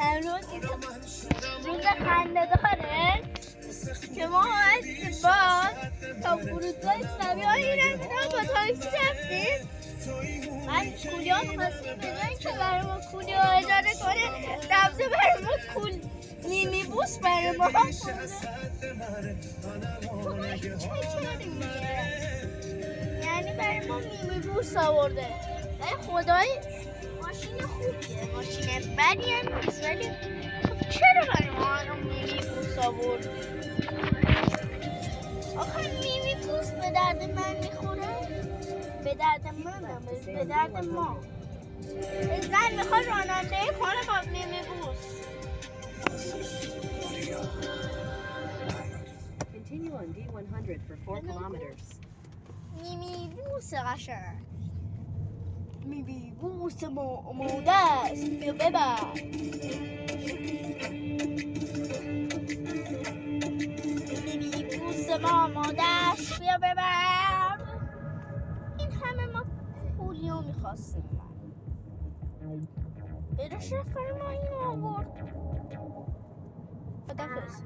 امروز روز خنده داره که ما باید تا فرودگاه اسلامی ایران با تاکسی رفتیم. من کولیا می‌خواستیم بجایی که برای ما کولیا اجاره کنه رفته برای ما نیمی بوس برای ما یعنی برای ما نیمی بوس آورده. خدای ماشین خوبیه، ماشین بدی هم نیست، ولی خب چرا برای ما الان نیمی بوس آورد؟ آخه نیمی بوس به درد من میخوره؟ به درد من به درد ما. زن میخواد رانندگی کنه با نیمی بوس. Continue on D100 for 4 kilometers. نیمی بوس قشنگ. نیمی بوس ماده است. بیا ببر. نیمی بوس ما ماده است. بیا ببر. این همه ما کولیا میخواستیم. برو شفر ما این آورد. خدافظ.